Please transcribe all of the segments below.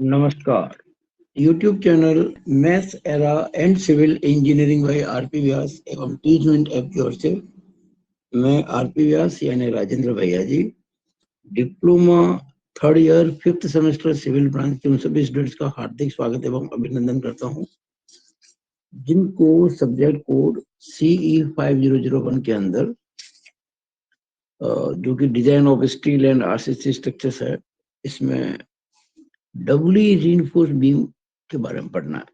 नमस्कार। YouTube channel maths era and civil engineering by RP Vyas एवं Teachment app की ओर से मैं आरपी व्यास यानी राजेंद्र भैया ji diploma third year fifth semester civil branch के उन सभी स्टूडेंट्स का हार्दिक स्वागत एवं अभिनंदन करता हूं जिनको सब्जेक्ट कोड CE 5001 के अंदर जो कि design of steel and RCC structures है, इसमें डबली रीइंफोर्स्ड बीम के बारे में पढ़ना है।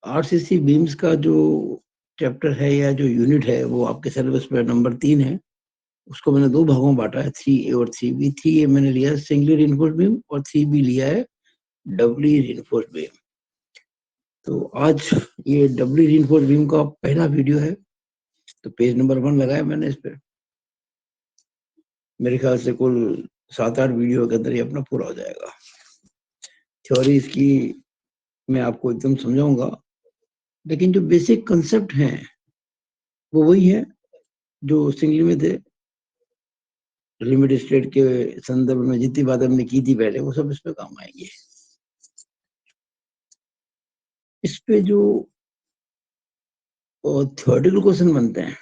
आरसीसी बीम्स का जो चैप्टर है या जो यूनिट है वो आपके सिलेबस में नंबर 3 है। उसको मैंने दो भागों में बांटा है, 3A और 3B। 3A मैंने लिया है सिंगली रीइंफोर्स्ड बीम और 3B लिया है डबली रीइंफोर्स्ड बीम। तो आज ये डबली रीइंफोर्स्ड बीम का पहला वीडियो है, तो पेज नंबर 1 लगाया मैंने इस पे। मेरे ख्याल से कुल 7-8 वीडियो के अंदर ये अपना पूरा हो जाएगा। थ्योरी इसकी मैं आपको एकदम समझाऊंगा, लेकिन जो बेसिक कंसेप्ट हैं वो वही है जो सिंगली में थे। लिमिट स्टेट के संदर्भ में जितनी बात हमने की थी पहले, वो सब इस पे काम आएंगे। इस पे जो थ्योरेटिकल क्वेश्चन बनते हैं,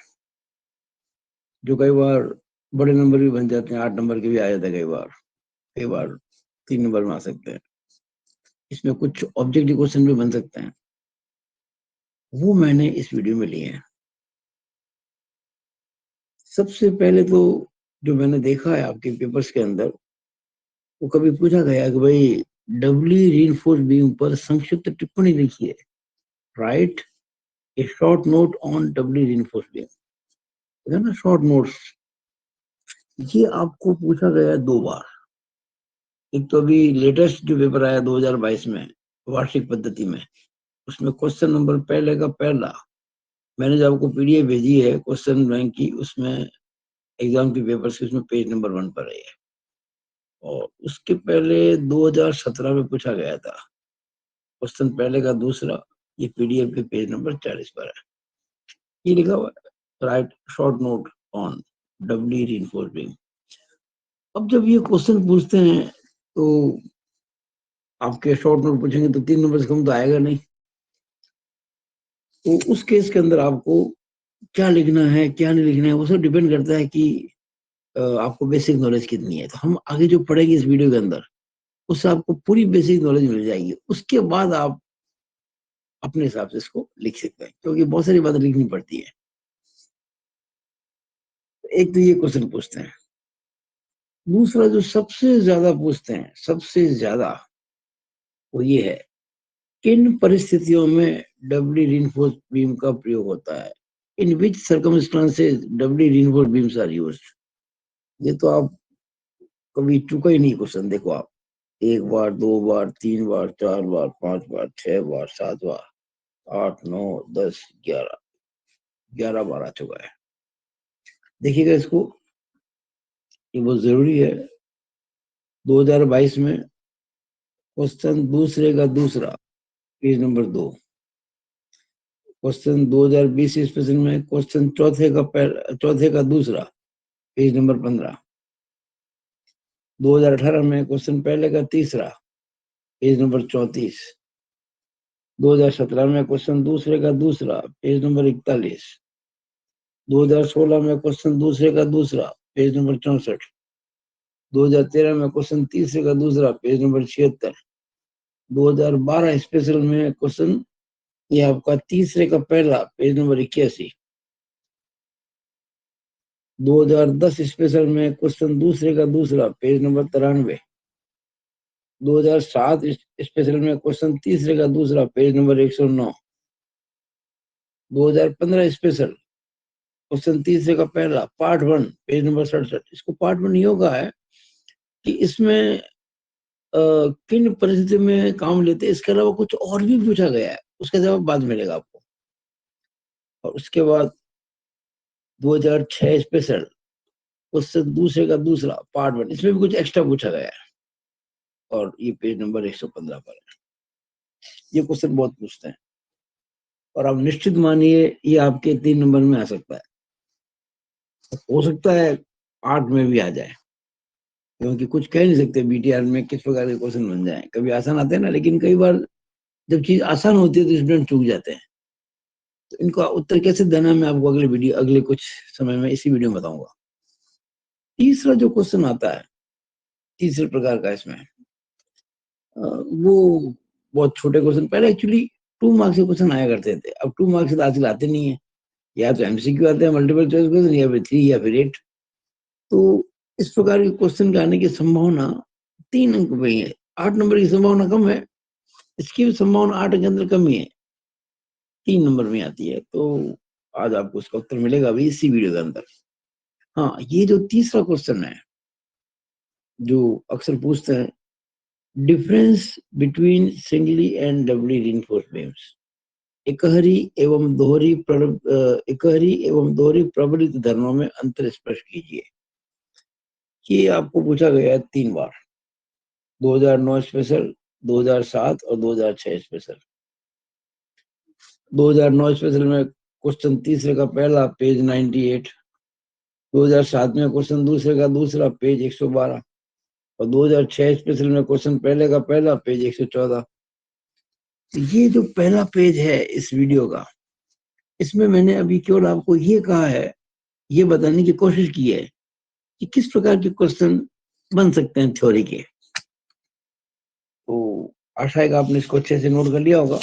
जो कई बार बड़े नंबर भी बन जाते हैं, 8 नंबर के भी आ जाते हैं, कई बार 3 नंबर में आ सकते हैं। इसमें कुछ ऑब्जेक्टिव क्वेश्चन भी बन सकते हैं, वो मैंने इस वीडियो में लिए हैं। सबसे पहले तो जो मैंने देखा है आपके पेपर्स के अंदर, वो कभी पूछा गया कि भाई डबली रीइंफोर्स्ड बीम पर संक्षिप्त टिप्पणी लिखिए, write a short note on doubly reinforced beam, है ना, शॉर्ट नोट्स। ये आपको पूछा गया है 2 बार। एक तो अभी लेटेस्ट जो पेपर आया 2022 में वार्षिक पद्धति में, उसमें क्वेश्चन नंबर पहले का पहला मैंने जो आपको पीडीएफ भेजी है क्वेश्चन बैंक की, उसमें एग्जाम के पेपर से उसमें पेज नंबर 1 पर है। और उसके पहले 2017 में पूछा गया था क्वेश्चन पहले का दूसरा, ये पीडीएफ के पेज नंबर 40 पर है। ये लिखा हुआ है write short note on doubly reinforced beam. अब जब ये क्वेश्चन पूछते हैं तो आपके शॉर्ट नोट पूछेंगे तो 3 नंबर से कम तो आएगा नहीं। तो उस केस के अंदर आपको क्या लिखना है क्या नहीं लिखना है, वो सब डिपेंड करता है कि आपको बेसिक नॉलेज कितनी है। तो हम आगे जो पढ़ेंगे इस वीडियो के अंदर, उससे आपको पूरी बेसिक नॉलेज मिल जाएगी। उसके बाद आप अपने हिसाब से इसको लिख सकते हैं, क्योंकि बहुत सारी बातें लिखनी पड़ती है। एक तो ये क्वेश्चन पूछते हैं। दूसरा जो सबसे ज्यादा पूछते हैं, सबसे ज्यादा, वो ये है, किन परिस्थितियों में डबली रीइंफोर्स्ड बीम का प्रयोग होता है? In which circumstances doubly reinforced beams are used? ये तो आप कभी चुका ही नहीं क्वेश्चन। देखो आप 1 बार, 2 बार, 3 बार, 4 बार, 5 बार, 6 बार, 7 बार, 8, 9, 10, 11 बार आ चुका है। देखिएगा इसको, ये बहुत जरूरी है। 2022 में क्वेश्चन दूसरे का दूसरा, पेज नंबर 2। क्वेश्चन 2020 स्पेशल में क्वेश्चन चौथे का दूसरा, पेज नंबर 15। 2018 में क्वेश्चन पहले का तीसरा, पेज नंबर 34। 2017 में क्वेश्चन दूसरे का दूसरा, पेज नंबर 41। 2016 में क्वेश्चन दूसरे का दूसरा, पेज नंबर 64। 2013 में क्वेश्चन तीसरे का दूसरा, पेज नंबर 76। 2012 स्पेशल में क्वेश्चन ये आपका तीसरे का पहला, पेज नंबर 81। 2010 स्पेशल में क्वेश्चन दूसरे का दूसरा, पेज नंबर 93। 2007 स्पेशल में क्वेश्चन तीसरे का दूसरा, पेज नंबर 109। 2015 स्पेशल क्वेश्चन तीसरे का पहला, पार्ट 1, पेज नंबर 67। इसको पार्ट 1 योगा है कि इसमें किन परिस्थितियों में काम लेते हैं। इसके अलावा कुछ और भी पूछा गया है, उसका जवाब बाद में मिलेगा आपको। और उसके बाद 2006 स्पेशल क्वेश्चन दूसरे का दूसरा, पार्ट 1, इसमें भी कुछ एक्स्ट्रा पूछा गया है और ये पेज नंबर 115 पर है। ये क्वेश्चन बहुत पूछते हैं और आप निश्चित मानिए ये आपके 3 नंबर में आ सकता है, हो सकता है 8 में भी आ जाए, क्योंकि कुछ कह नहीं सकते बीटीआर में किस प्रकार के क्वेश्चन बन जाए। कभी आसान आते हैं ना, लेकिन कई बार जब चीज आसान होती है तो स्टूडेंट चूक जाते हैं। तो इनका उत्तर कैसे देना मैं आपको अगले कुछ समय में इसी वीडियो में बताऊंगा। तीसरा जो क्वेश्चन आता है तीसरे प्रकार का, इसमें वो बहुत छोटे क्वेश्चन, पहले एक्चुअली 2 मार्क्स के क्वेश्चन आया करते थे, अब 2 मार्क्स से आजकल आते नहीं है। या तो एमसीक्यू आते हैं, मल्टीपल चॉइस क्वेश्चन, या फिर 3 या फिर 8। तो इस प्रकार के क्वेश्चन के आने की संभावना 3 अंक में है। 8 नंबर की संभावना कम है, इसकी भी संभावना 8 के अंदर कम ही है, 3 नंबर में आती है। तो आज आपको उसका उत्तर मिलेगा अभी इसी वीडियो के अंदर। हाँ, ये जो तीसरा क्वेश्चन है जो अक्सर पूछते हैं, difference between singly and doubly reinforced beams, एकहरी एवं दोहरी प्रबलित धरणों में अंतर स्पष्ट कीजिए। ये आपको पूछा गया है 3 बार, 2009 स्पेशल, 2007 और 2006 स्पेशल। 2009 स्पेशल में क्वेश्चन तीसरे का पहला पेज 98, 2007 में क्वेश्चन दूसरे का दूसरा पेज 112 और 2006 स्पेशल में क्वेश्चन पहले का पहला पेज 114। ये जो पहला पेज है इस वीडियो का, इसमें मैंने अभी केवल आपको ये कहा है, ये बताने की कोशिश की है कि किस प्रकार के क्वेश्चन बन सकते हैं थ्योरी के। तो आशा है कि आपने इसको अच्छे से नोट कर लिया होगा।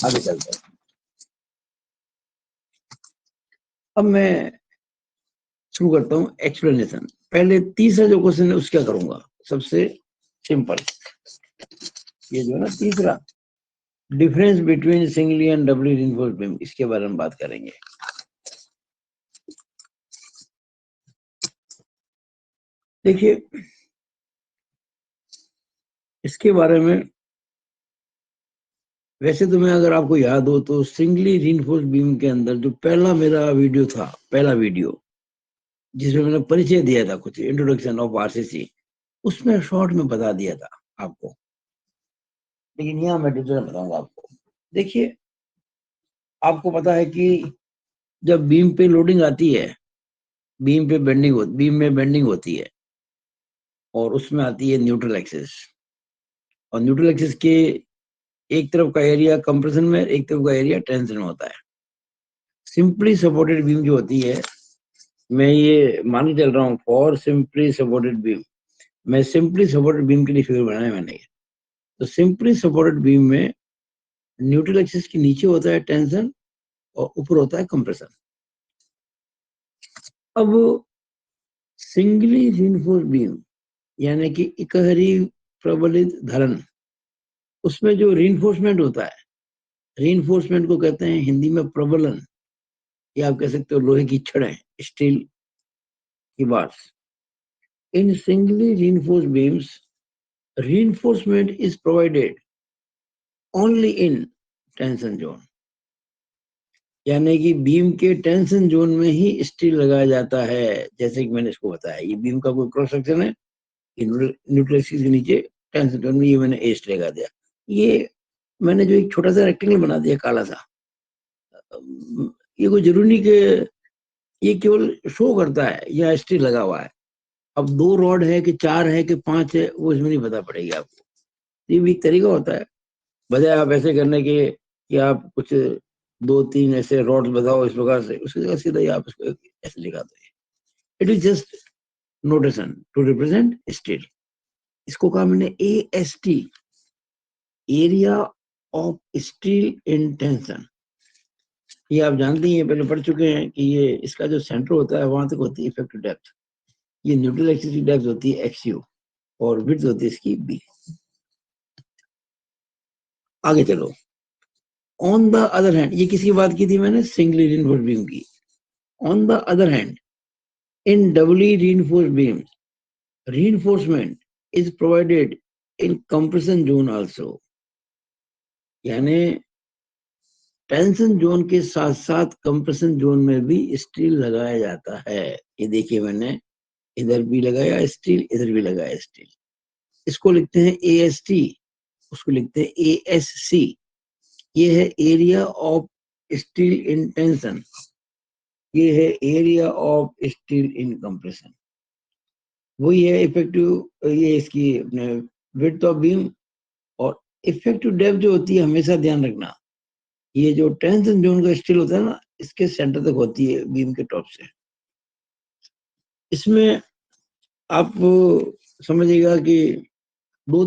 आगे चलते हैं। अब मैं शुरू करता हूँ एक्सप्लेनेशन। पहले तीसरा जो क्वेश्चन है उसका करूंगा, सबसे सिंपल। ये जो है ना तीसरा, difference between singly and doubly reinforced beam, इसके बारे में बात करेंगे। देखिए, इसके बारे में वैसे तो मैं, अगर आपको याद हो तो सिंगली रीइंफोर्स्ड बीम के अंदर जो पहला मेरा वीडियो था, पहला वीडियो जिसमें मैंने परिचय दिया था, कुछ इंट्रोडक्शन ऑफ आरसीसी, उसमें शॉर्ट में बता दिया था आपको, लेकिन यहाँ मैं डिटेल में बताऊंगा आपको। देखिए, आपको पता है कि जब बीम पे लोडिंग आती है, बीम में बेंडिंग होती है, और उसमें आती है न्यूट्रल एक्सिस, और न्यूट्रल एक्सिस के एक तरफ का एरिया कंप्रेशन में, एक तरफ का एरिया टेंशन में होता है। सिंपली सपोर्टेड बीम जो होती है, मैं ये मान के चल रहा हूँ फॉर सिंपली सपोर्टेड बीम, मैं सिंपली सपोर्टेड बीम के लिए फिगर बनाया मैंने। तो सिंपली सपोर्टेड बीम में न्यूट्रल एक्सिस के नीचे होता है टेंशन और ऊपर होता है कंप्रेशन। अब सिंगली रीइंफोर्स्ड बीम यानी कि इकहरी प्रबलित धरण, उसमें जो रीइंफोर्समेंट होता है, रीइंफोर्समेंट को कहते हैं हिंदी में प्रबलन, या आप कह सकते हो लोहे की छड़ें, स्टील की bars. In singly reinforced beams reinforcement is provided only in tension zone, यानी कि बीम के टेंशन जोन में ही स्टील लगाया जाता है। जैसे कि मैंने इसको बताया, ये बीम का कोई क्रॉस सेक्शन है, न्यूट्रल एक्सिस के नीचे टेंशन जोन में ये मैंने एस्ट लगा दिया। ये मैंने जो एक छोटा सा रेक्टेंगल बना दिया काला सा, ये कोई जरूरी नहीं कि, ये केवल शो करता है या स्टील लगा हुआ है। अब 2 रॉड है कि 4 है कि 5 है, वो इसमें नहीं पता पड़ेगी आपको। ये भी एक तरीका होता है, बजाय आप ऐसे करने के कि आप कुछ 2-3 ऐसे रॉड्स बताओ इस प्रकार से, उसकी जगह सीधा ही आप इसको ऐसे लिखा दो। It is just notation to represent steel. इसको कहा मैंने AST, area of steel in tension. ये आप जानते हैं, पहले पढ़ चुके हैं कि ये इसका जो सेंटर होता है वहां तक होती है इफेक्टिव डेप्थ। ये न्यूट्रल एक्सिस की डेप्थ होती है XU और विड्थ होती है इसकी B। आगे चलो। ऑन द अदर हैंड, ये किसकी बात की थी मैंने? सिंगली रीइंफोर्स्ड बीम की। On the other hand, in doubly reinforced beams, reinforcement is provided in compression zone also, यानी टेंशन जोन के साथ साथ कंप्रेशन जोन में भी स्टील लगाया जाता है। ये देखिए, मैंने इधर भी लगाया स्टील, इधर भी लगाया स्टील। इसको लिखते हैं AST, उसको लिखते हैं ASC। ये है area of steel in tension, ये है area of steel in compression. वही है इफेक्टिव, ये इसकी विड्थ ऑफ बीम। और इफेक्टिव डेप्थ जो होती है, हमेशा ध्यान रखना, ये जो टेंशन जोन का स्टील होता है ना, इसके सेंटर तक होती है बीम के टॉप से। इसमें आप समझिएगा कि दो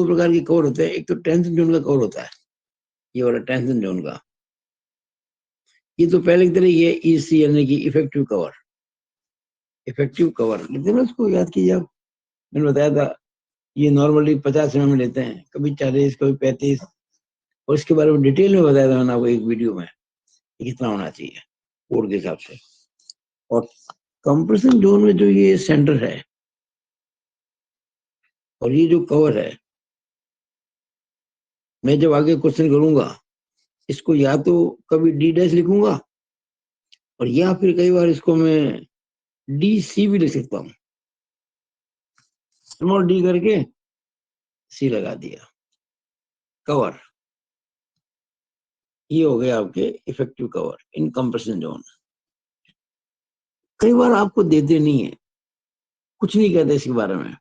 प्रकार के कवर होते हैं। एक तो टेंशन जोन का कवर होता है, ये वाला टेंशन जोन का, ये तो पहले की तरह ये ईसी यानी कि इफेक्टिव कवर। इफेक्टिव कवर लेते हैं ना, उसको याद कीजिए आप, मैंने बताया था ये नॉर्मली 50 में लेते हैं, कभी 40, कभी 35, और इसके बारे में डिटेल में बताया था मैंने आपको एक वीडियो में, कितना होना चाहिए कोड के हिसाब से। और कंप्रेशन जोन में जो ये सेंटर है और ये जो कवर है, मैं जब आगे क्वेश्चन करूंगा इसको या तो कभी डी डैश लिखूंगा, और या फिर कई बार इसको मैं डी सी भी लिख सकता हूँ, स्मॉल डी करके सी लगा दिया, कवर। ये हो गया आपके effective cover in compression zone. कई बार आपको देते नहीं है, कुछ नहीं कहते इसके बारे में,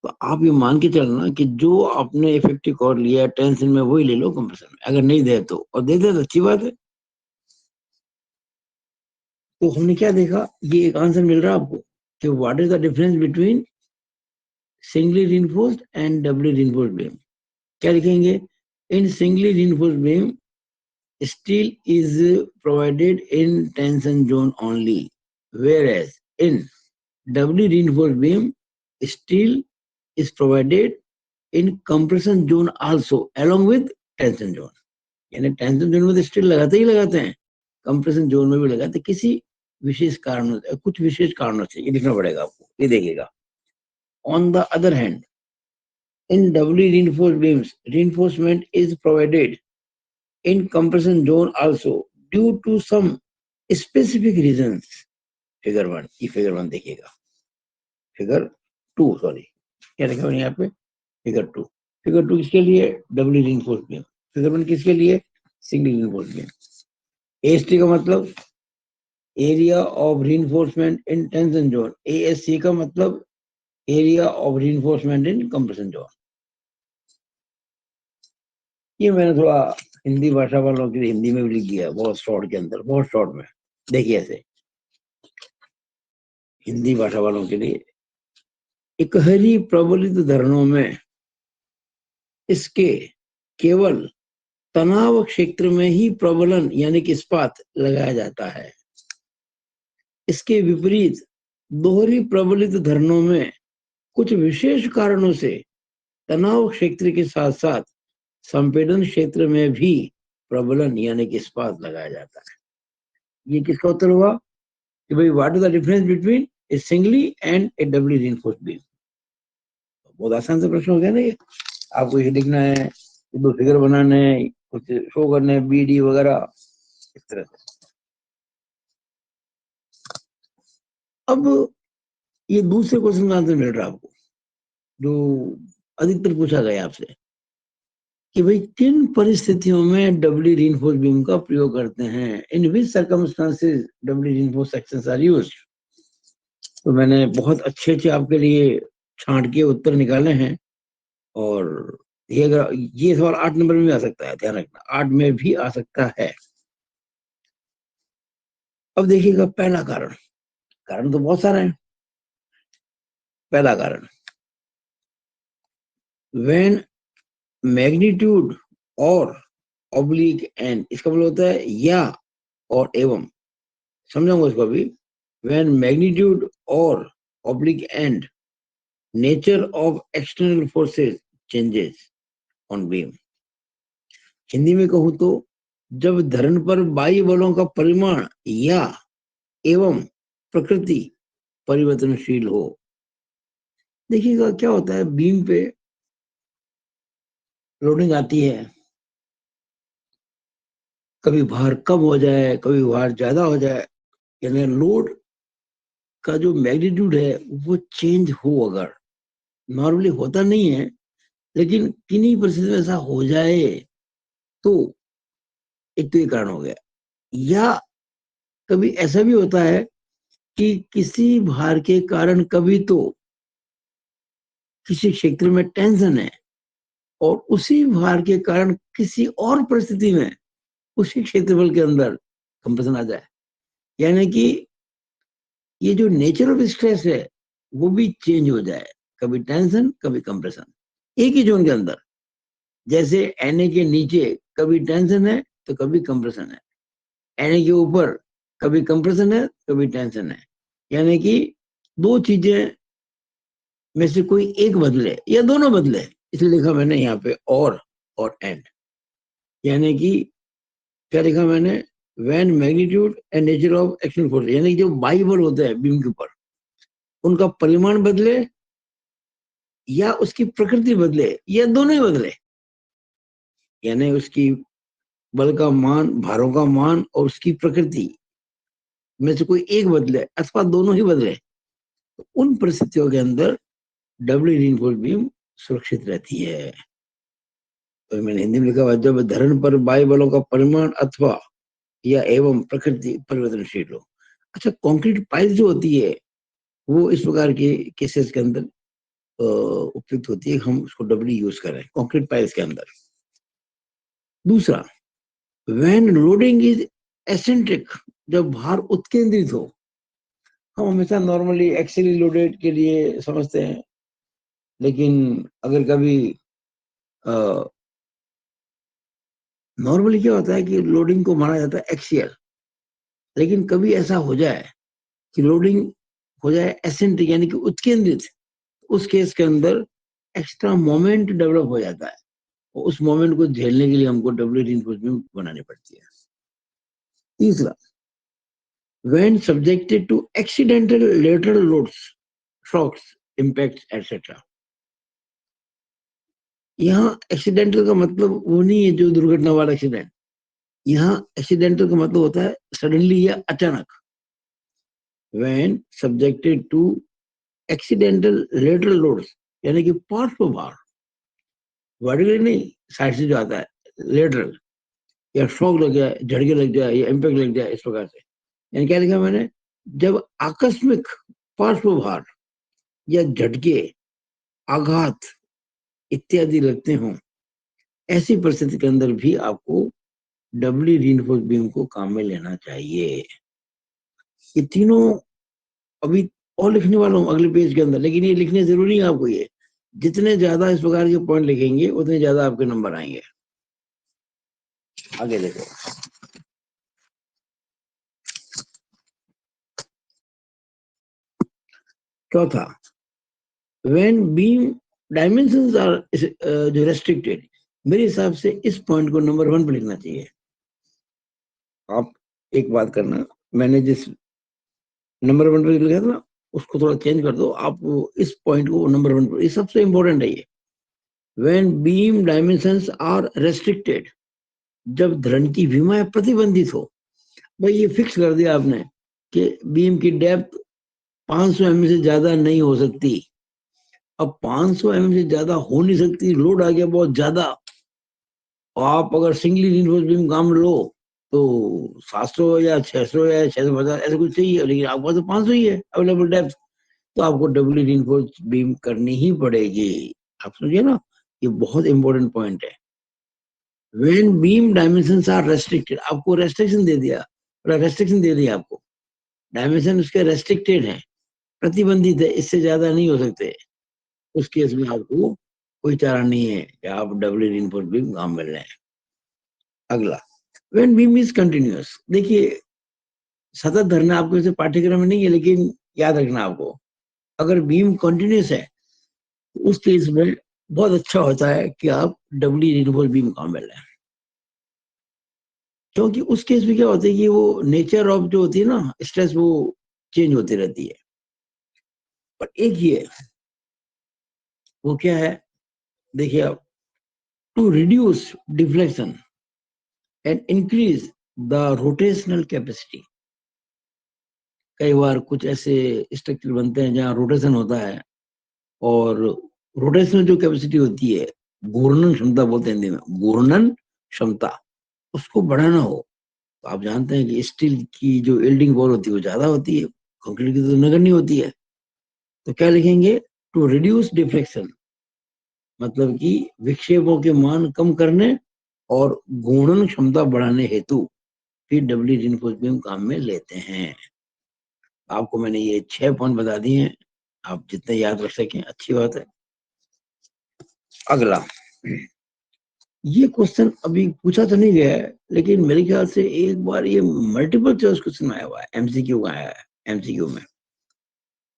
तो आप ये मान के चलना कि जो आपने इफेक्टिव कवर लिया टेंशन में वही ले लो कंप्रेशन में। अगर नहीं दे तो, और दे दे तो अच्छी बात है। तो हमने क्या देखा, ये एक आंसर मिल रहा है आपको कि what is the difference between singly reinforced and doubly reinforced beam. क्या लिखेंगे, in singly reinforced beam steel is provided in tension zone only, whereas in doubly reinforced beam steel is provided in compression zone also along with tension zone। यानी tension zone में तो steel लगाते ही लगाते हैं, compression zone में भी लगाते हैं, किसी विशेष कारणों से, कुछ विशेष कारणों से, ये लिखना पड़ेगा आपको, ये देखिएगा। On the other hand in doubly reinforced beams reinforcement is provided in compression zone also due to some specific reasons। Figure 1, ये फिगर 1 देखिएगा, फिगर 2 सॉरी, क्या लिखा मैंने यहाँ पे, फिगर 2। फिगर 2 किसके लिए, डबली रिइंफोर्स्ड बीम। फिगर 1 किसके लिए, सिंगल रिइंफोर्स्ड बीम। एएसटी का मतलब area of reinforcement in tension zone, ASC का मतलब area of reinforcement in compression zone. ये मैंने थोड़ा हिंदी भाषा वालों के लिए हिंदी में भी लिख दिया, बहुत शॉर्ट के अंदर, बहुत शॉर्ट में। देखिए ऐसे, हिंदी भाषा वालों के लिए, इकहरी प्रबलित धरणों में इसके केवल तनाव क्षेत्र में ही प्रबलन यानी कि इस्पात लगाया जाता है। इसके विपरीत दोहरी प्रबलित धरणों में कुछ विशेष कारणों से तनाव क्षेत्र के साथ साथ संपीड़न क्षेत्र में भी प्रबलन यानी कि इस्पात लगाया जाता है। ये किसका उत्तर हुआ कि भाई what is the difference between a singly and a doubly reinforced beam. बहुत आसान से प्रश्न हो गया ना ये। आपको ये लिखना है, दो फिगर बनाने हैं, कुछ शो करने हैं, बी डी वगैरह, इस तरह से। अब ये दूसरे क्वेश्चन का आंसर मिल रहा है आपको, जो अधिकतर पूछा गया आपसे कि भाई किन परिस्थितियों में डबली रिइंफोर्स्ड बीम का प्रयोग करते हैं, in which circumstances doubly reinforced sections are used. तो मैंने बहुत अच्छे अच्छे आपके लिए छांट के उत्तर निकाले हैं, और ये अगर ये सवाल 8 नंबर में भी आ सकता है, ध्यान रखना 8 में भी आ सकता है। अब देखिएगा पहला कारण, कारण तो बहुत सारे हैं। पहला कारण, व्हेन मैग्नीट्यूड और ऑब्लिक एंड, इसका मतलब होता है या और एवं, समझाऊंगा इसको अभी। व्हेन मैग्नीट्यूड और oblique and nature of external forces changes on beam. Hindi में कहूं तो जब धरण पर बाह्य बलों का परिमाण या एवं प्रकृति परिवर्तनशील हो। देखिएगा क्या होता है, बीम पे लोडिंग आती है, कभी भार कम हो जाए, कभी भार ज्यादा हो जाए, यानी लोड का जो मैग्नीट्यूड है वो चेंज हो। अगर नॉर्मली होता नहीं है, लेकिन किन्हीं परिस्थिति में ऐसा हो जाए तो एक तो ये कारण हो गया। या कभी ऐसा भी होता है कि किसी भार के कारण कभी तो किसी क्षेत्र में टेंशन है और उसी भार के कारण किसी और परिस्थिति में उसी क्षेत्रफल के अंदर कंप्रेशन आ जाए। यानी कि ये जो नेचर ऑफ स्ट्रेस है वो भी चेंज हो जाए, कभी टेंशन कभी कंप्रेशन एक ही जोन के अंदर। जैसे Na के नीचे कभी टेंशन है तो कभी कंप्रेशन है, Na के ऊपर कभी कंप्रेशन है कभी टेंशन है। यानी कि दो चीजें में से कोई एक बदले या दोनों बदले, इसलिए लिखा मैंने यहाँ पे और एंड। यानी कि क्या लिखा मैंने, when magnitude and nature of action force, यानी कि जो बाई बल होते हैं बीम के ऊपर उनका परिमाण बदले या उसकी प्रकृति बदले या दोनों ही बदले। यानी उसकी बल का मान, भारों का मान और उसकी प्रकृति में से कोई एक बदले अथवा दोनों ही बदले, तो उन परिस्थितियों के अंदर डबली रीइंफोर्स्ड बीम सुरक्षित रहती है। तो मैंने हिंदी में लिखा हुआ, जब धरण पर बाह्य बलों का परिमाण अथवा या एवं प्रकृति परिवर्तनशील हो। अच्छा, कंक्रीट पाइप जो होती है वो इस प्रकार के केसेस के अंदर उपयुक्त होती है, हम उसको डबली यूज करें कंक्रीट पाइल्स के अंदर। दूसरा, व्हेन लोडिंग इज एसेंट्रिक, जब भार उत्केंद्रित हो। हम हमेशा नॉर्मली एक्सियली लोडेड के लिए समझते हैं, लेकिन अगर कभी नॉर्मली क्या होता है कि लोडिंग को माना जाता है एक्सियल, लेकिन कभी ऐसा हो जाए कि लोडिंग हो जाए एसेंट्रिक यानी कि उत्केंद्रित, उस केस के अंदर एक्स्ट्रा मोमेंट डेवलप हो जाता है और उस मोमेंट को झेलने के लिए हमको डबल रीइंफोर्समेंट बनानी पड़ती है। तीसरा, when subjected to accidental lateral loads, shocks, impacts, etc. यहाँ एक्सीडेंटल का मतलब वो नहीं है जो दुर्घटना वाला एक्सीडेंट। यहाँ एक्सीडेंटल का मतलब होता है सडनली या अचानक। when subjected to accidental lateral loads, यानी कि पार्श्व भार, वर्टिकली नहीं, साइड से जो आता है लेटरल, या शॉक लग जाए, झटके लग जाए या इम्पैक्ट लग जाए, इस प्रकार से। यानी क्या लिखा मैंने, जब आकस्मिक पार्श्व भार या झटके, आघात इत्यादि लगते हों, ऐसी परिस्थिति के अंदर भी आपको डबली रीइंफोर्स बीम को काम में लेना चाहिए। ये तीनों अभी और लिखने वाला हूँ अगले पेज के अंदर, लेकिन ये लिखने जरूरी है आपको। ये जितने ज्यादा इस प्रकार के पॉइंट लिखेंगे उतने ज्यादा आपके नंबर आएंगे। आगे देखो, चौथा, व्हेन बीम डायमेंशंस आर जो रेस्ट्रिक्टेड, मेरे हिसाब से इस पॉइंट को नंबर 1 पे लिखना चाहिए। आप एक बात करना, मैंने जिस नंबर 1 पे लिखा था ना, उसको थोड़ा चेंज कर दो आप, इस पॉइंट को नंबर 1 पर, ये सबसे इंपॉर्टेंट है ये। When beam dimensions are restricted, जब धरण की विमाएं प्रतिबंधित हो। भाई ये फिक्स कर दिया आपने कि बीम की डेप्थ 500 mm से ज्यादा नहीं हो सकती। अब 500 mm से ज्यादा हो नहीं सकती, लोड आ गया बहुत ज्यादा, और आप अगर सिंगली रीइंफोर्स्ड बीम काम लो तो 700 या 600 या 650 ऐसा कुछ चाहिए, लेकिन आपके पास तो 500 ही है अवेलेबल डेप्थ, तो आपको डबली रीइंफोर्स्ड बीम करनी ही पड़ेगी। आप समझिए ना, ये बहुत इंपॉर्टेंट पॉइंट है। When beam dimensions are restricted, आपको रेस्ट्रिक्शन दे दिया, रेस्ट्रिक्शन दे दिया आपको, डायमेंशन उसके रेस्ट्रिक्टेड है, प्रतिबंधित है, इससे ज्यादा नहीं हो सकते। उस केस में आपको कोई चारा नहीं है कि आप डबल रीइंफोर्स्ड बीम काम में लें। अगला, व्हेन बीम इज कंटिन्यूअस, देखिए सतत धरना आपके वैसे पाठ्यक्रम में नहीं है, लेकिन याद रखना आपको, अगर बीम कंटिन्यूअस है तो उस केस में बहुत अच्छा होता है कि आप डबली रीइंफोर्स्ड बीम काम में लें। क्योंकि उस केस में क्या होता है कि वो नेचर ऑफ जो होती है ना स्ट्रेस, वो चेंज होती रहती है। पर एक ये, वो क्या है, देखिए आप, to reduce deflection and increase the rotational capacity. कई बार कुछ ऐसे स्ट्रक्चर बनते हैं जहाँ रोटेशन होता है, और रोटेशनल जो कैपेसिटी होती है, घूर्णन क्षमता बोलते हैं हिंदी में, घूर्णन क्षमता, उसको बढ़ाना हो, तो आप जानते हैं कि स्टील की जो यील्डिंग पावर होती है वो ज्यादा होती है, कंक्रीट की तो नगण्य होती है। तो क्या लिखेंगे, टू रिड्यूस डिफ्लेक्शन, मतलब कि विक्षेपों के मान कम करने और घूर्णन क्षमता बढ़ाने हेतु फिर डबली रिइंफोर्स्ड बीम काम में लेते हैं। आपको मैंने ये 6 पॉइंट बता दिए हैं, आप जितने याद रख सकें अच्छी बात है। अगला, ये क्वेश्चन अभी पूछा तो नहीं गया है, लेकिन मेरे ख्याल से एक बार ये मल्टीपल चॉइस क्वेश्चन आया हुआ है, एमसीक्यू आया है एमसीक्यू में,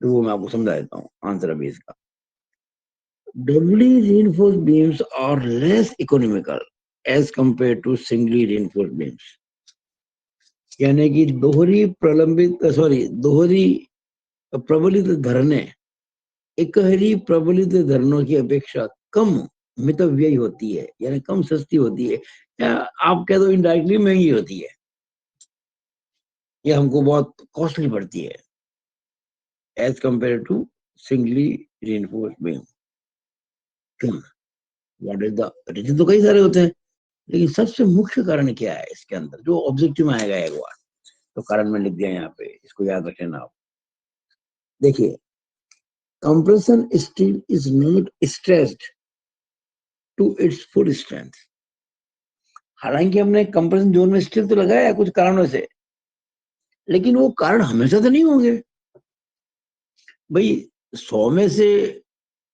तो वो मैं आपको समझा देता हूँ आंसर अभी इसका। doubly reinforced beams are less economical as compared to singly reinforced beams, यानी कि दोहरी प्रबलित धरने एकहरी प्रबलित धरनों की अपेक्षा कम मितव्ययी होती है, यानी कम सस्ती होती है, या आप कह दो इनडायरेक्टली महंगी होती है, ये हमको बहुत कॉस्टली पड़ती है as compare to singly reinforced beam। क्यों, व्हाट इज द रीजन? तो कई सारे होते हैं, लेकिन सबसे मुख्य कारण क्या है इसके अंदर, जो ऑब्जेक्टिव में आएगा एक बार, तो कारण में लिख दिया यहाँ पे, इसको याद रख लेना आप। देखिए, compression steel is not stressed to its full strength. हालांकि हमने कंप्रेशन जोन में स्टील तो लगाया है कुछ कारणों से, लेकिन वो कारण हमेशा तो नहीं होंगे भाई। 100 में से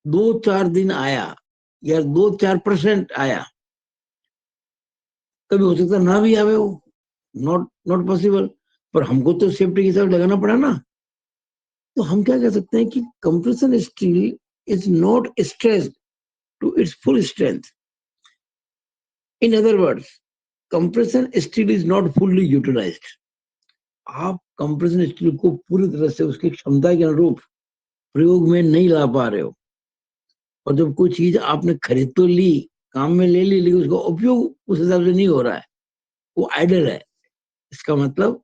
2-4 दिन आया या 2-4% आया, कभी हो सकता ना भी आवे, वो नॉट नॉट पॉसिबल, पर हमको तो सेफ्टी के हिसाब से लगाना पड़ा ना। तो हम क्या कह सकते हैं कि compression steel is not stressed to its full strength. In other words, compression steel is not fully utilised. आप कंप्रेशन स्टील को पूरी तरह से उसकी क्षमता के अनुरूप प्रयोग में नहीं ला पा रहे हो, और जब कोई चीज आपने खरीद तो ली, काम में ले ली, लेकिन उसका उपयोग उस हिसाब से नहीं हो रहा है, वो आइडल है, इसका मतलब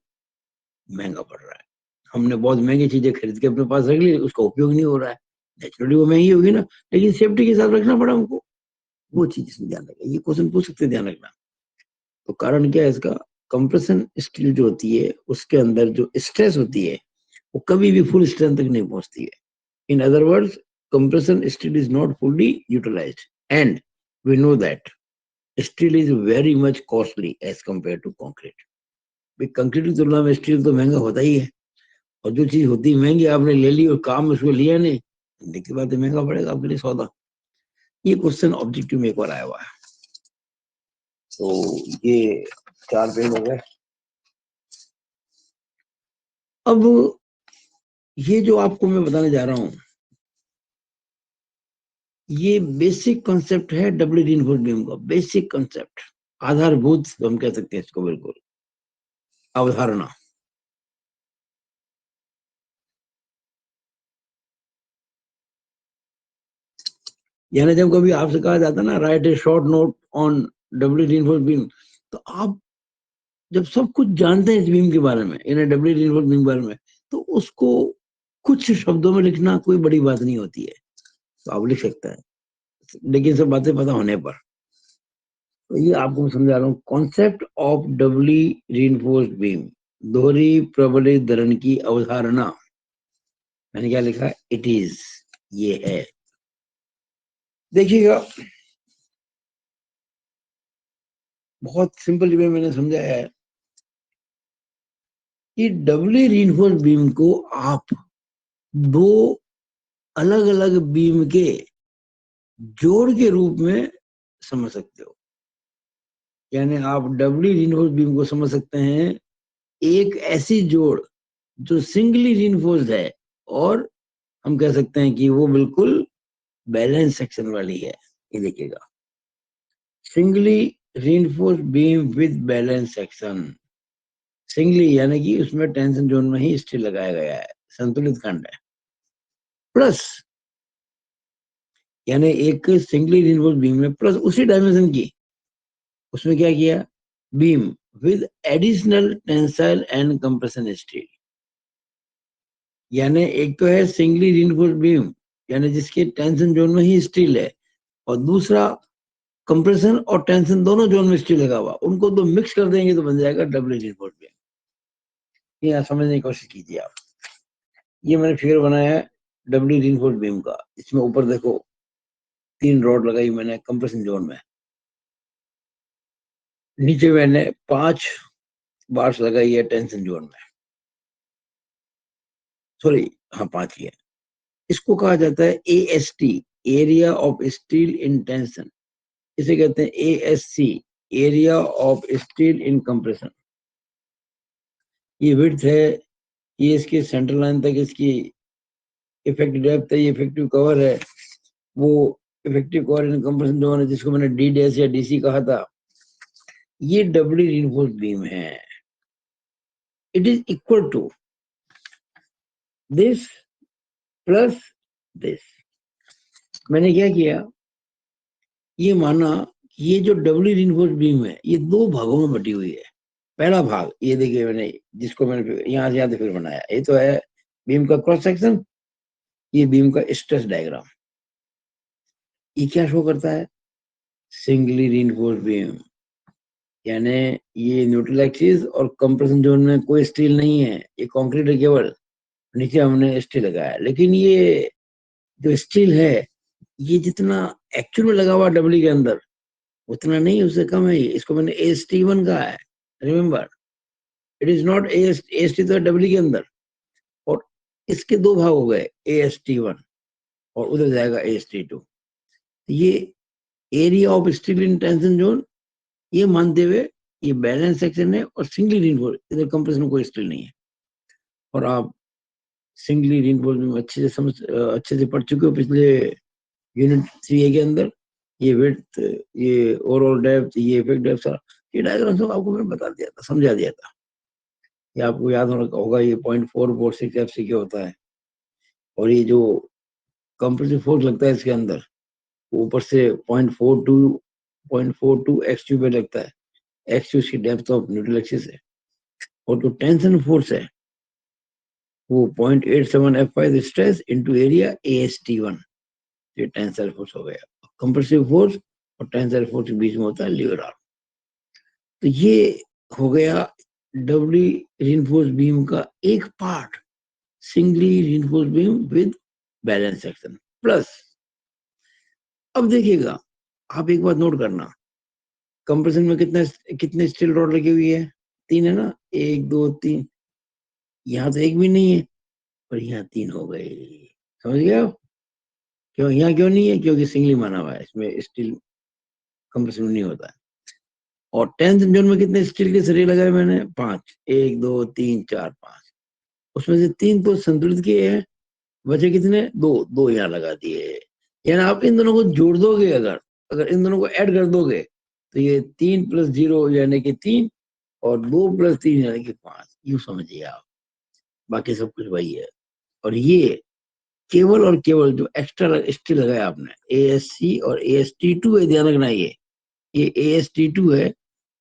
महंगा पड़ रहा है। हमने बहुत महंगी चीजें खरीद के अपने पास रख ली, उसका उपयोग नहीं हो रहा है, नेचुरली वो महंगी होगी ना, लेकिन सेफ्टी के हिसाब रखना पड़ा हमको, वो चीज इसमें ध्यान रखना। ये क्वेश्चन पूछ सकते, ध्यान रखना। तो कारण क्या है इसका, कंप्रेशन स्टील जो होती है उसके अंदर जो स्ट्रेस होती है वो कभी भी फुल स्ट्रेंथ तक नहीं पहुंचती है। इन other words, compression steel is not fully utilized, and we know that steel is very much costly as compared to concrete। Concrete की तुलना में स्टील तो महंगा होता ही है, और जो चीज होती है महंगी आपने ले ली और काम उसको लिया नहीं, देखिए बात है महंगा पड़ेगा आपके लिए सौदा। ये क्वेश्चन ऑब्जेक्टिव में एक बार आया हुआ है। तो ये 4 पेज हो गए। अब ये जो आपको मैं बताने जा रहा हूं, ये बेसिक कॉन्सेप्ट है डबल रिइंफोर्स्ड बीम का, बेसिक कॉन्सेप्ट, आधारभूत हम कह सकते हैं इसको, बिल्कुल अवधारणा। यानी जब कभी आपसे कहा जाता ना right a short note on double reinforced beam, तो आप जब सब कुछ जानते हैं इस बीम के बारे में, यानी डबल रिइंफोर्स्ड बीम के बारे में, तो उसको कुछ शब्दों में लिखना कोई बड़ी बात नहीं होती है, तो आप लिख सकते हैं, लेकिन सब बातें पता होने पर। तो ये आपको मैं समझा रहा हूँ, concept of Dabali reinforced beam, दोहरी प्रबलित धरण की अवधारणा। मैंने क्या लिखा, इट इज, ये है। देखिएगा, बहुत सिंपल वे मैंने समझाया है कि डबली रिइंफोर्स्ड बीम को आप 2 अलग अलग बीम के जोड़ के रूप में समझ सकते हो। यानी आप डबली रिइंफोर्स्ड बीम को समझ सकते हैं एक ऐसी जोड़ जो सिंगली रिइंफोर्स्ड है, और हम कह सकते हैं कि वो बिल्कुल बैलेंस सेक्शन वाली है। ये देखिएगा, singly reinforced beam with balance section. Singly यानी कि उसमें टेंशन जोन में ही स्टील लगाया गया है, संतुलित खंड है। प्लस यानी एक सिंगली रिइंफोर्स्ड बीम में प्लस उसी डायमेंशन की, उसमें क्या किया, beam with additional tensile and compression steel. यानी एक तो है सिंगली रिइंफोर्स्ड बीम, यानी जिसके टेंशन जोन में ही स्टील है, और दूसरा कंप्रेशन और टेंशन दोनों जोन में स्टील लगा हुआ, उनको तो मिक्स कर देंगे तो बन जाएगा डबल रिइंफोर्स्ड बीम। ये समझने की कोशिश कीजिए आप। ये मैंने फिगर बनाया है डब्ल्यू रीइंफोर्स बीम का। इसमें ऊपर देखो 3 रॉड लगाई मैंने कंप्रेशन जोन में, नीचे मैंने 5 बार्स लगाई है टेंशन जोन में, सॉरी हाँ 5 ही है। इसको कहा जाता है AST, area of steel in tension. इसे कहते हैं ASC, area of steel in compression. ये विड्थ है, ये इसके सेंट्रल लाइन तक इसकी इफेक्टिव डेप्थ है, ये इफेक्टिव कवर है, वो effective cover in compression zone है जिसको मैंने D डैश या DC कहा था। ये डबली रीइंफोर्स्ड बीम है। It is equal to this plus this. मैंने क्या किया, ये माना ये जो डबली रीइंफोर्स्ड बीम है ये 2 भागों में बटी हुई है। पहला भाग ये देखिए, मैंने जिसको मैंने यहाँ से यहाँ फिर बनाया, ये तो है बीम का क्रॉस सेक्शन, ये बीम का स्ट्रेस डायग्राम। ये क्या शो करता है, सिंगली रीइंफोर्स्ड बीम, यानी ये न्यूट्रल एक्सिस और कंप्रेशन जोन में कोई स्टील नहीं है, ये कंक्रीट है केवल, नीचे हमने स्टील लगाया। लेकिन ये जो स्टील है ये जितना एक्चुअल में लगा हुआ डबली के अंदर उतना नहीं, उससे कम है। इसको मैंने AST1 कहा है, remember it is not AST तो डबली के अंदर, और इसके 2 भाग हो गए, AST1 और उधर जाएगा AST2। ये area of steel in tension zone, ये मानते हुए ये बैलेंस सेक्शन है और सिंगली रीइंफोर्स, इधर कंप्रेशन में कोई स्टील नहीं है। और आप सिंगली रीइंफोर्स में अच्छे से पढ़ चुके हो पिछले यूनिट 3A के अंदर। ये विड्थ, ये ओवरऑल डेप्थ, ये इफेक्ट डेप्थ, ये डायग्राम सब आपको मैंने बता दिया था, समझा दिया था। ये आपको याद होगा, ये 0.446 FCK होता है। और ये जो कंप्रेसिव फोर्स लगता है इसके अंदर, ऊपर से 0.42 x³ पे लगता है। x³ की डेप्थ ऑफ न्यूट्रल एक्सिस है, और जो टेंशन फोर्स है वो 0.87 F5 stress into area AST1। ये टेंसाइल फोर्स हो गया। कंप्रेसिव फोर्स और टेंसाइल फोर्स के बीच में होता है लीवर आर्म। तो ये हो गया डबली रीइंफोर्स्ड बीम का एक part, singly reinforced beam with balance section plus. अब देखिएगा, आप एक बात नोट करना, कंप्रेशन में कितने स्टील रॉड लगी हुई है, 3 है ना, 1 2 3। यहाँ तो एक भी नहीं है, पर यहाँ 3 हो गए। समझ गए आप क्यों यहाँ क्यों नहीं है, क्योंकि सिंगली माना हुआ है, इसमें स्टील कंप्रेशन नहीं होता है। और टेंशन जोन में कितने स्टील के सरिये लगाए मैंने, 5, 1 2 3 4 5। उसमें से 3 तो संतुलित किए हैं, बचे कितने, 2 यहाँ लगा दिए। यानी आप इन दोनों को जोड़ दोगे, अगर इन दोनों को ऐड कर दोगे तो ये 3 + 0 यानी कि 3, और 2 + 3 यानी कि 5, यूं समझिए आप। बाकी सब कुछ वही है। और ये केवल और केवल जो एक्स्ट्रा स्टील लगाया आपने, ASC और AST2 है, ध्यान रखना। ये AST2 है,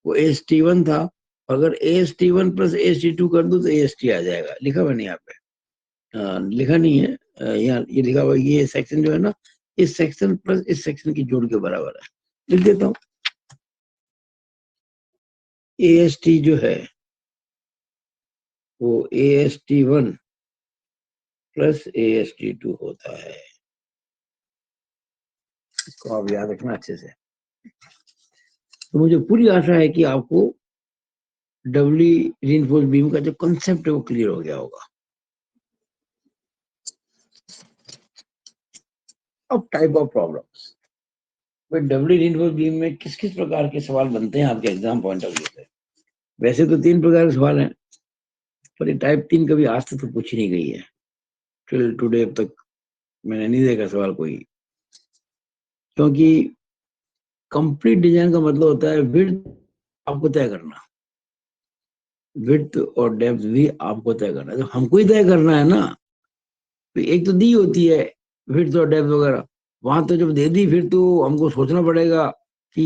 वो AST1 था। अगर AST1 + AST2 कर दो तो AST आ जाएगा। लिखा हुआ नहीं यहाँ पे, लिखा नहीं है यहाँ, ये लिखा हुआ ये सेक्शन जो है ना, इस सेक्शन प्लस इस सेक्शन की जोड़ के बराबर है। लिख देता हूँ, AST जो है वो AST1 + AST2 होता है। इसको आप याद रखना अच्छे से। तो मुझे पूरी आशा है कि आपको डबली रीइंफोर्स्ड बीम का जो कॉन्सेप्ट है वो क्लियर हो गया होगा। अब type of problems, doubly reinforced beam में किस किस प्रकार के सवाल बनते हैं आपके एग्जाम पॉइंट ऑफ व्यू से। वैसे तो 3 प्रकार के सवाल हैं, पर ये टाइप 3 कभी आज तक तो पूछी नहीं गई है। टिल टुडे अब तक मैंने नहीं देखा सवाल कोई, क्योंकि कंप्लीट डिजाइन का मतलब होता है विड्थ आपको तय करना, विड्थ और डेप्थ भी आपको तय करना है। तो हमको ही तय करना है ना। तो एक तो दी होती है विड्थ और डेप्थ वगैरह, वहां तो जब दे दी फिर तो हमको सोचना पड़ेगा कि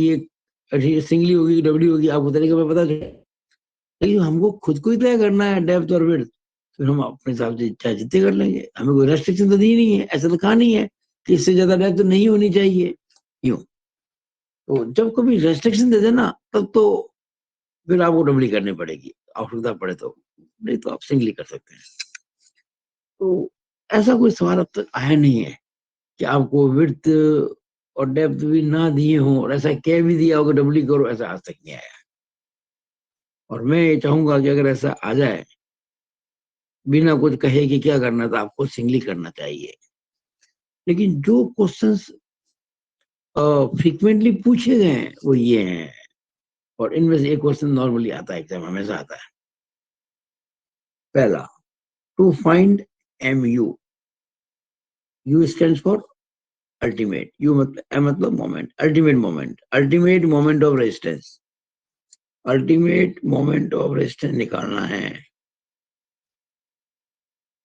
ये सिंगली होगी कि डबली होगी, आपको तरीके में पता चले। लेकिन हमको खुद को ही तय करना है डेप्थ और विड्थ, फिर हम अपने हिसाब से चाहे जितने कर लेंगे। हमें कोई रेस्ट्रिक्शन तो दी नहीं है, ऐसा तो कहा नहीं है कि इससे ज्यादा डेप्थ तो नहीं होनी चाहिए, यूं। तो जब कभी रेस्ट्रिक्शन दे देना तब तो फिर आपको डबली करनी पड़ेगी, आवश्यकता पड़े तो, नहीं तो आप सिंगली कर सकते हैं। तो ऐसा कोई सवाल अब तक आया नहीं है कि आपको विड्थ और डेप्थ भी ना दिए हों और ऐसा कह भी दिया होगा डबली करो, ऐसा आज तक नहीं आया। और मैं ये चाहूंगा कि अगर ऐसा आ जाए बिना कुछ कहे कि क्या करना था, आपको सिंगली करना चाहिए। लेकिन जो क्वेश्चंस फ्रीक्वेंटली पूछे गए हैं वो ये हैं, और इनमें से एक क्वेश्चन नॉर्मली आता है, एग्जाम हमेशा आता है। पहला, to find M U, U stand for ultimate, U मतलब एम मतलब moment, ultimate moment, ultimate moment of resistance, ultimate moment of resistance निकालना है।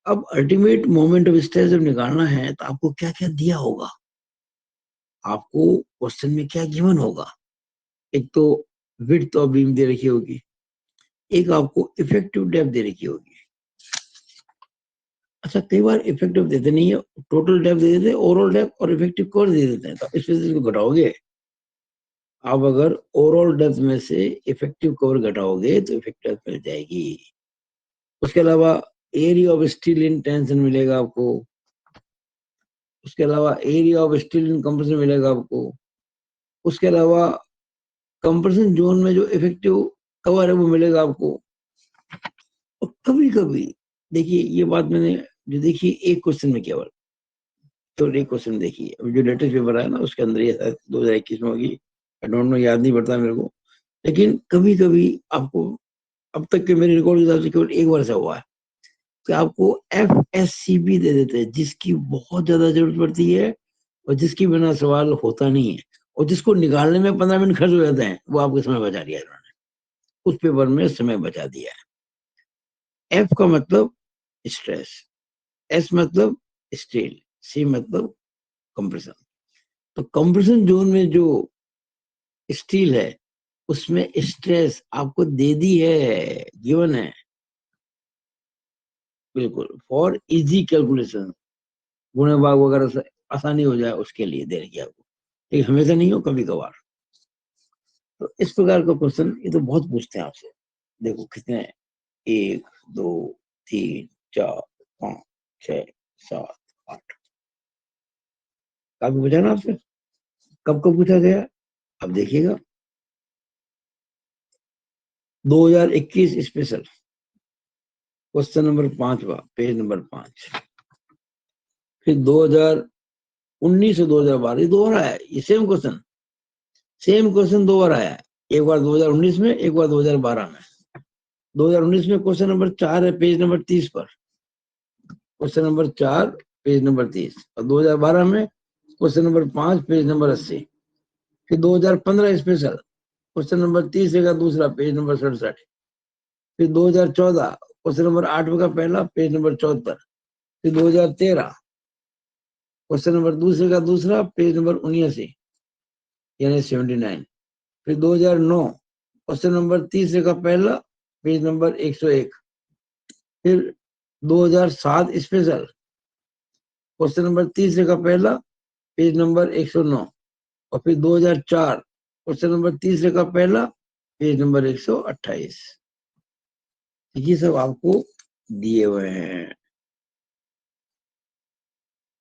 अब अल्टीमेट मोमेंट ऑफ रेजिस्टेंस जब निकालना है तो आपको क्या क्या दिया होगा, आपको क्वेश्चन में क्या गिवन होगा। एक तो विड्थ ऑफ बीम दे रखी होगी, एक आपको इफेक्टिव डेप्थ दे रखी होगी। अच्छा, कई बार इफेक्टिव देते नहीं है, टोटल डेप्थ दे देते हैं, ओवरऑल डेप्थ और इफेक्टिव कवर दे देते हैं, तो इस वजह से इसको घटाओगे। आप अगर ओवरऑल डेप्थ में से इफेक्टिव कवर घटाओगे तो इफेक्टिव डेप्थ मिल जाएगी। उसके अलावा area of steel in tension मिलेगा आपको, उसके अलावा area of steel in compression मिलेगा आपको, उसके अलावा कंप्रेशन जोन में जो इफेक्टिव कवर है वो मिलेगा आपको। और कभी कभी देखिए, ये बात मैंने जो देखी एक क्वेश्चन में केवल, तो एक क्वेश्चन देखिए, अभी जो लेटेस्ट पेपर आया ना उसके अंदर ये 2021 में होगी, आई डोंट नो, याद नहीं पड़ता मेरे को। लेकिन कभी कभी आपको, अब तक के मेरे रिकॉर्ड के हिसाब से केवल एक बार ऐसा हुआ है कि आपको FSCB दे देते हैं, जिसकी बहुत ज्यादा जरूरत पड़ती है और जिसकी बिना सवाल होता नहीं है, और जिसको निकालने में 15 मिनट खर्च हो जाते हैं, वो आपके समय बचा दिया इन्होंने, उस पेपर में समय बचा दिया है। F का मतलब स्ट्रेस, S मतलब स्टील, C मतलब कंप्रेशन। तो कंप्रेशन जोन में जो स्टील है उसमें स्ट्रेस आपको दे दी है, गिवन है, बिल्कुल, फॉर इजी कैलकुलेशन, गुणे भाग वगैरह से आसानी हो जाए उसके लिए दे रही है आपको, लेकिन हमेशा नहीं हो, कभी कभार। तो इस प्रकार का क्वेश्चन ये तो बहुत पूछते हैं आपसे। देखो कितने हैं, 1 2 3 4 5 6 7 8, काफी पूछा ना आपसे। कब कब पूछा गया, अब देखिएगा। 2021 स्पेशल, क्वेश्चन नंबर 5वां, पेज नंबर 5। फिर 2019 से 2012, दो बार आया है ये सेम क्वेश्चन, सेम क्वेश्चन दो बार आया है। एक बार 2019 में, एक बार 2012 में। 2019 में क्वेश्चन नंबर 4 है पेज नंबर 30 पर, क्वेश्चन नंबर 4 पेज नंबर 30, और 2012 में क्वेश्चन नंबर 5 पेज नंबर 80। फिर 2015 स्पेशल, क्वेश्चन नंबर 30 का दूसरा, पेज नंबर 67। फिर 2014 क्वेश्चन नंबर 8 का पहला, पेज नंबर 74। फिर 2013 क्वेश्चन नंबर दूसरे का दूसरा, पेज नंबर 79 यानी 79। फिर 2009 क्वेश्चन नंबर तीसरे का पहला, पेज नंबर 101। फिर 2007 स्पेशल, क्वेश्चन नंबर तीसरे का पहला, पेज नंबर 109। और फिर 2004 क्वेश्चन नंबर तीसरे का पहला, पेज नंबर 128। ये सब आपको दिए हुए हैं।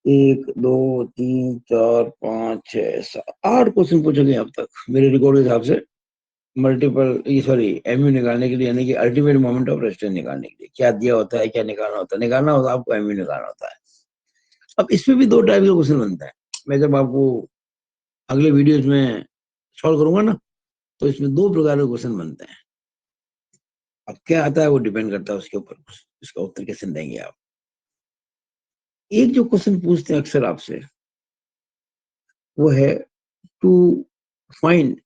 1 2 3 4 5 6 7 8 क्वेश्चन पूछे गए अब तक मेरे रिकॉर्ड के हिसाब से, मल्टीपल, सॉरी, एमयू निकालने के लिए, यानी कि अल्टीमेट मोमेंट ऑफ रेजिस्टेंस निकालने के लिए क्या दिया होता है, क्या निकालना होता है, निकालना होता है आपको एमयू निकालना होता है। अब इसमें भी दो टाइप का क्वेश्चन बनता है, मैं जब आपको अगले वीडियोज में सॉल्व करूंगा ना, तो इसमें दो प्रकार के क्वेश्चन बनते हैं। अब क्या आता है वो डिपेंड करता है उसके ऊपर, इसका उत्तर कैसे देंगे आप। एक जो क्वेश्चन पूछते हैं अक्सर आपसे, वो है टू फाइंड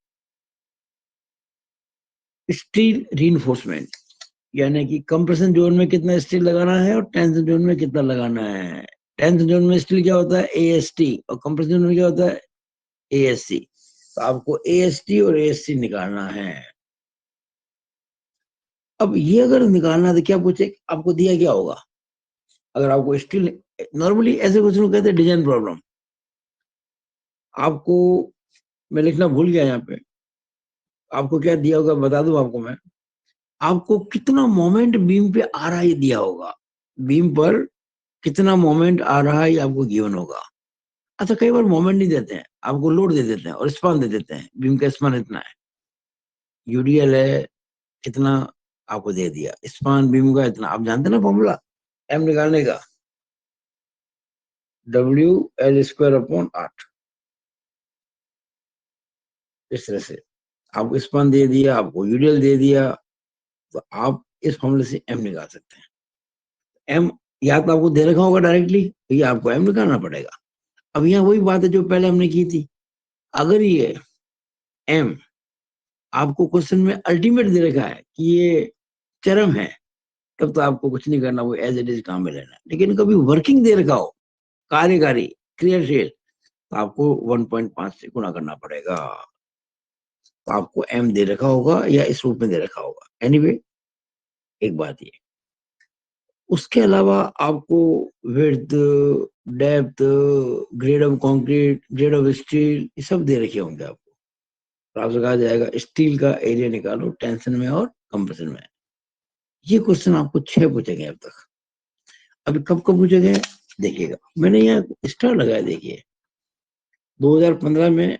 स्टील रीइंफोर्समेंट, यानी कि कंप्रेशन जोन में कितना स्टील लगाना है और टेंशन जोन में कितना लगाना है। टेंशन जोन में स्टील क्या होता है, AST, और कंप्रेशन जोन में क्या होता है, ASC। तो आपको AST और ASC निकालना है। अब ये अगर निकालना है तो क्या पूछे, आपको दिया क्या होगा। अगर आपको स्टील, नॉर्मली ऐसे क्वेश्चन को कहते हैं डिजाइन प्रॉब्लम। आपको, मैं लिखना भूल गया यहाँ पे, आपको क्या दिया होगा बता दूं आपको मैं, आपको कितना मोमेंट बीम पे आ रहा है ये दिया होगा, बीम पर कितना मोमेंट आ रहा है ये आपको गिवन होगा। अच्छा, कई बार मोमेंट नहीं देते हैं, आपको लोड दे देते हैं और स्पान दे देते हैं, बीम का स्पान इतना है, यूडीएल है कितना, आपको दे दिया, स्पान बीम का इतना। आप जानते हैं ना फॉर्मूला एम निकालने का, WL² / 8। इस तरह से आपको स्पान दे दिया, आपको यूडीएल दे दिया, तो आप इस फॉर्मूले से एम निकाल सकते हैं। एम या तो आपको दे रखा होगा डायरेक्टली, या आपको एम निकालना पड़ेगा। अब यहाँ वही बात है जो पहले हमने की थी, अगर ये एम आपको क्वेश्चन में अल्टीमेट दे रखा है कि ये चरम है, तब तो आपको कुछ नहीं करना, वो एज इट इज काम में लेना है। लेकिन कभी वर्किंग दे रखा हो, कार्यकारी, क्रियाशील, तो आपको 1.5 से गुणा करना पड़ेगा। तो आपको एम दे रखा होगा या इस रूप में दे रखा होगा। एनीवे, एक बात ये, उसके अलावा आपको width, depth, grade of concrete, grade of steel, ये सब दे रखे होंगे आपको। तो आपसे कहा जाएगा स्टील का एरिया निकालो टेंशन में और कंप्रेशन में। ये क्वेश्चन आपको 6 पूछे गए अब तक। अभी कब कब पूछे गए देखिएगा, मैंने यहाँ स्टार लगाया, देखिए 2015 में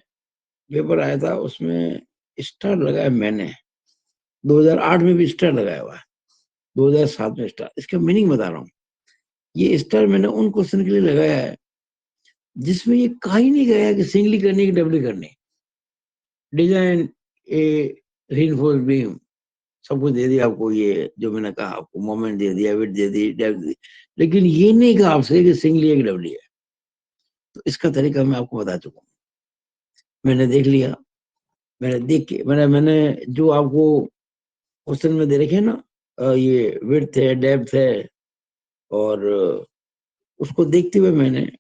पेपर आया था, उसमें स्टार लगाया मैंने, 2008 में भी स्टार लगाया हुआ है, 2007 में स्टार। इसका मीनिंग बता रहा हूँ, ये स्टार मैंने उन क्वेश्चन के लिए लगाया है जिसमें ये कहा ही नहीं गया कि सिंगली करनी कि डबली करनी। डिजाइन ए रीइंफोर्स्ड बीम सब कुछ दे दिया आपको, ये जो मैंने कहा आपको, मोमेंट दे दिया, विड्थ दे दी, डेप्थ दे दी, लेकिन ये नहीं कहा आपसे कि सिंगली है कि डबली है। तो इसका तरीका मैं आपको बता चुका हूँ, मैंने देख लिया, मैंने देख के मैंने जो आपको क्वेश्चन में दे रखे ना, ये विड्थ है, डेप्थ है, और उसको देखते हुए मैंने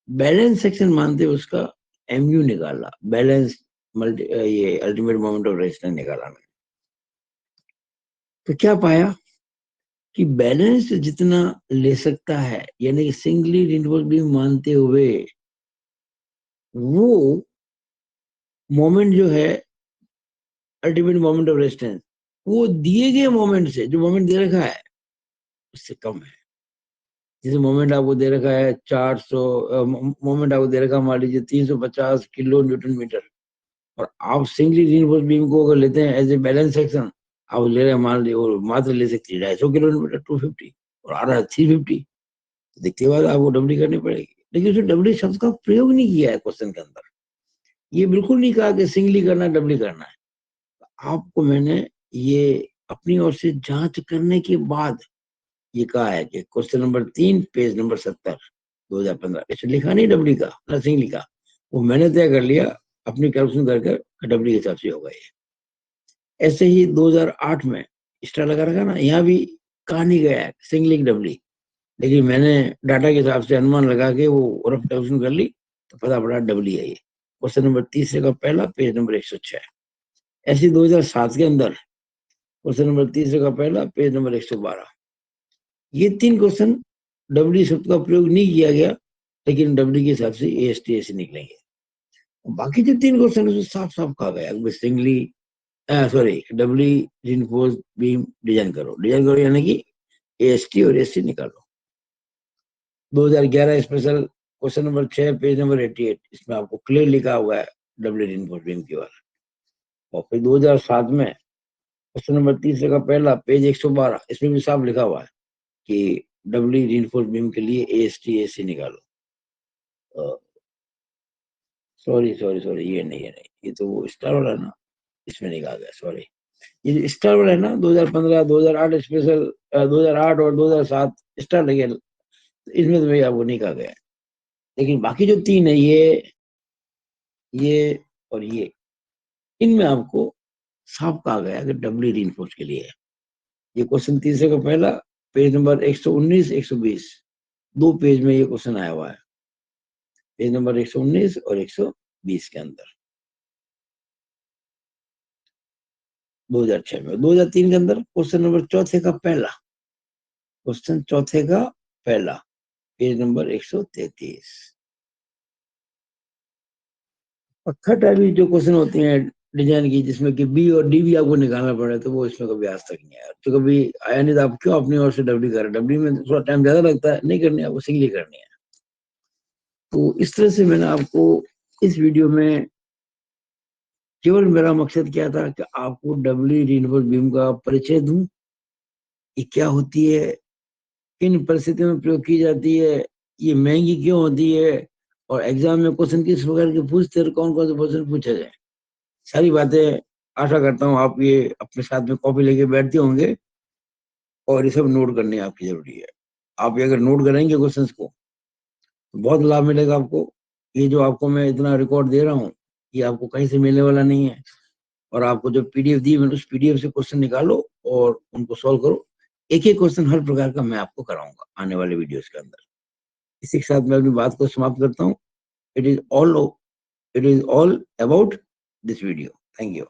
बैलेंस सेक्शन मानते हुए उसका MU निकाला, बैलेंस मल्टी, ये अल्टीमेट मोमेंट ऑफ रेजिस्टेंस निकाला मैंने। तो क्या पाया कि बैलेंस जितना ले सकता है, यानी कि सिंगली रिइंफोर्स्ड बीम मानते हुए, वो मोमेंट जो है अल्टीमेट मोमेंट ऑफ रेजिस्टेंस, वो दिए गए मोमेंट से, जो मोमेंट दे रखा है उससे कम है। जैसे मोमेंट आपको दे रखा है 400, मोमेंट आपको दे रखा है मान लीजिए 350 किलो न्यूटन मीटर, और आप सिंगली रिइंफोर्स्ड बीम को अगर लेते हैं एज ए बैलेंस सेक्शन, आप ले रहे हैं मान लीजिए, और मात्र ले सकती है 250 किलोमीटर, 250, और आ रहा है 350, देखते बाद आपको डबली करनी पड़ेगी। लेकिन उसने डबली शब्द का प्रयोग नहीं किया है क्वेश्चन के अंदर, ये बिल्कुल नहीं कहा कि सिंगली करना है, डबली करना है। आपको मैंने ये अपनी ओर से जांच करने के बाद ये कहा है कि क्वेश्चन नंबर 3 पेज नंबर 70 2015, इसमें लिखा नहीं डबली का ना सिंगली का, वो मैंने तय कर लिया अपनी कैलकुलेशन करके डबली के हिसाब से होगा ये। ऐसे ही 2008 में स्टार लगा रखा ना, यहाँ भी कहा नहीं गया है सिंगली की डबली, लेकिन मैंने डाटा के हिसाब से अनुमान लगा के वो रफ कैलकुलेशन कर ली, तो पता पड़ा डबली है ये। क्वेश्चन नंबर 30 का पहला, पेज नंबर 106। ऐसे 2007 के अंदर क्वेश्चन नंबर 30 का पहला, पेज नंबर 112, ये 3 क्वेश्चन डब्ल्यू शब्द का प्रयोग नहीं किया गया, लेकिन डब्ल्यू के हिसाब से AST से निकलेंगे। बाकी जो 3 क्वेश्चन है साफ साफ कहा गया singly, sorry, W reinforced beam design करो, यानी कि AST और ASC निकालो। 2011 special question number 6 page number 88, इसमें आपको क्लियर लिखा हुआ है डब्ल्यू रिइंफोर्स्ड बीम के बारे में। और फिर 2007 में क्वेश्चन नंबर 30 का पहला, पेज 112, इसमें भी साफ लिखा हुआ है कि डब्ल्यू रिइंफोर्स्ड बीम के लिए AST ASC निकालो। सॉरी सॉरी सॉरी, ये नहीं है, नहीं, ये तो वो स्टार वाला है ना, इसमें नहीं कहा गया, सॉरी। ये जो स्टार वाला है ना, 2015 2008 स्पेशल, 2008 और 2007 स्टार लगे, इसमें तो भाई आपको नहीं कहा गया। लेकिन बाकी जो 3 है, ये और इनमें आपको साफ कहा गया कि डब्ल्यू रिइंफोर्स के लिए है। ये क्वेश्चन 30 का पहला, पेज नंबर 119 120, 2 पेज में ये क्वेश्चन आया हुआ है, पेज नंबर 119 और 120 के अंदर 2006 में। 2003 के अंदर क्वेश्चन नंबर चौथे का पहला, क्वेश्चन चौथे का पहला, पेज नंबर 133। पत्थर टाइप जो क्वेश्चन होते हैं डिजाइन की, जिसमें कि बी और डी भी आपको निकालना पड़े, तो वो इसमें कभी आज तक नहीं आया। तो कभी आया नहीं, तो आप क्यों अपनी ओर से डब्ल्यू करें? डब्ल्यू में थोड़ा टाइम ज्यादा लगता है, नहीं करनी है, आपको सिंगली करनी है। तो इस तरह से मैंने आपको इस वीडियो में, केवल मेरा मकसद क्या था कि आपको डब्ल्यू रीइंफोर्स्ड बीम का परिचय दूं, ये क्या होती है, किन परिस्थितियों में प्रयोग की जाती है, ये महंगी क्यों होती है, और एग्जाम में क्वेश्चन किस प्रकार के पूछते हैं, कौन कौन से क्वेश्चन पूछे जाए, सारी बातें आशा करता हूँ आप ये अपने साथ में कॉपी लेके बैठते होंगे और ये सब नोट करने आपकी जरूरी है। आप ये अगर नोट करेंगे क्वेश्चंस को तो बहुत लाभ मिलेगा आपको। ये जो आपको मैं इतना रिकॉर्ड दे रहा हूँ, ये आपको कहीं से मिलने वाला नहीं है। और आपको जो पीडीएफ दी मैंने, उस पीडीएफ से क्वेश्चन निकालो और उनको सॉल्व करो। एक एक क्वेश्चन हर प्रकार का मैं आपको कराऊंगा आने वाले वीडियोस के अंदर। इसी के साथ मैं अपनी बात को समाप्त करता हूँ। It is all about this video. Thank you.